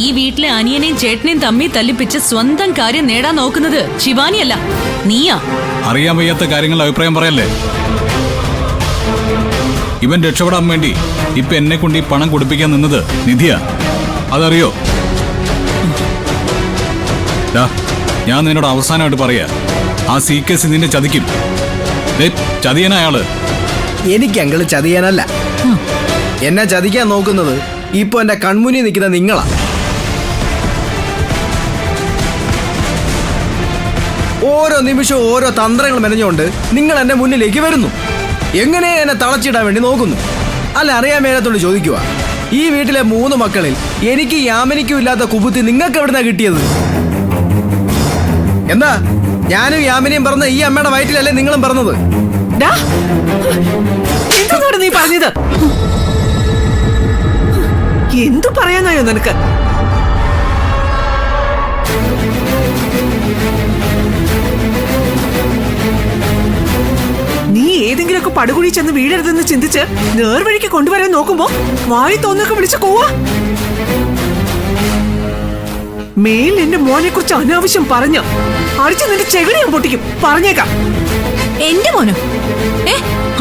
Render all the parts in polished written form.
ഈ വീട്ടിലെ അനിയനെയും ചേട്ടനെയും തമ്മി തല്ലിപ്പിച്ച് സ്വന്തം കാര്യം നേടാൻ നോക്കുന്നത് ശിവാനിയല്ല, നീയാ. അറിയാൻ വയ്യാത്ത കാര്യങ്ങളുടെ അഭിപ്രായം പറയല്ലേ. ഇവൻ രക്ഷപ്പെടാൻ വേണ്ടി ഇപ്പൊ എന്നെ കൊണ്ട് ഈ പണം കൊടുപ്പിക്കാൻ നിന്നത് നിധിയാ, അതറിയോ? ഞാൻ നിന്നോട് അവസാനമായിട്ട് പറയാ, ആ സീക്കേസ് നിന്നെ ചതിക്കും. ചതിയനാ അയാള്. എനിക്ക് അങ്കിള് ചതിയാനല്ല, എന്നെ ചതിക്കാൻ നോക്കുന്നത് ഇപ്പൊ എന്റെ കൺമുന്നിൽ നിൽക്കുന്ന നിങ്ങളാ. ഓരോ നിമിഷവും ഓരോ തന്ത്രങ്ങൾ മെനഞ്ഞുകൊണ്ട് നിങ്ങൾ എന്റെ മുന്നിലേക്ക് വരുന്നു. എങ്ങനെ എന്നെ തളച്ചിടാൻ വേണ്ടി നോക്കുന്നു. അല്ല, അറിയാൻ മേലത്തോട് ചോദിക്കുക, ഈ വീട്ടിലെ 3 മക്കളിൽ എനിക്ക് യാമിനിക്കും ഇല്ലാത്ത കുബുത്തി നിങ്ങൾക്ക് എവിടുന്നാ കിട്ടിയത്? എന്താ ഞാനും യാമിനിയും പറഞ്ഞ ഈ അമ്മയുടെ വയറ്റിലല്ലേ നിങ്ങളും പറഞ്ഞത്? എന്താണ് നീ പറഞ്ഞത്? എന്തു പറയാനായോ നിനക്ക്? നീ ഏതെങ്കിലുമൊക്കെ പടുകുഴി ചെന്ന് വീഴരുതെന്ന് ചിന്തിച്ച് നേർവഴിക്ക് കൊണ്ടുവരാൻ നോക്കുമ്പോ വായി തോന്നൊക്കെ വിളിച്ച് പോവാ. മേൽ എന്റെ മോനെ കുറിച്ച് അനാവശ്യം പറഞ്ഞ് അടിച്ച് നിന്റെ ചെകിടി ഞാൻ പൊട്ടിക്കും, പറഞ്ഞേക്കാം. എന്റെ മോനോ?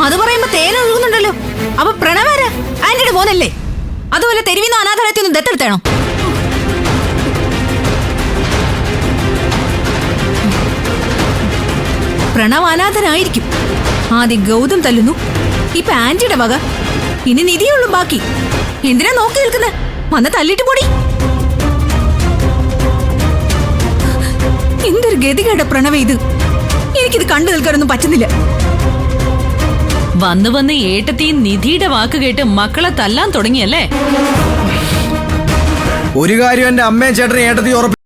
അത് പറയുമ്പോ തേൻ ഒഴുകുന്നുണ്ടല്ലോ. അപ്പൊ പ്രണവാര് ആന്റിയുടെ മോനല്ലേ? അതുപോലെ തെരുവിന്ന് അനാഥാലയത്തിൽ ദത്തെടുത്താണോ? പ്രണവ് അനാഥനായിരിക്കും. ആദ്യം ഗൗതം തല്ലുന്നു, ഇപ്പൊ ആന്റിയുടെ വക, ഇനി നിധിയുള്ളൂ ബാക്കി. എന്തിനാ നോക്കി നിൽക്കുന്നത്? വന്ന് തല്ലിട്ട് പൊടി. എന്തൊരു ഗതികേട പ്രണവ ഇത്. എനിക്കിത് കണ്ടു നിൽക്കാനൊന്നും പറ്റുന്നില്ല. വന്ന് വന്ന് ഏട്ടത്തെയും നിധിയുടെ വാക്ക് കേട്ട് മക്കളെ തല്ലാൻ തുടങ്ങിയല്ലേ? ഒരു കാര്യം എന്റെ അമ്മയും ചേട്ടനെ ഏട്ടത്തി ഉറപ്പ്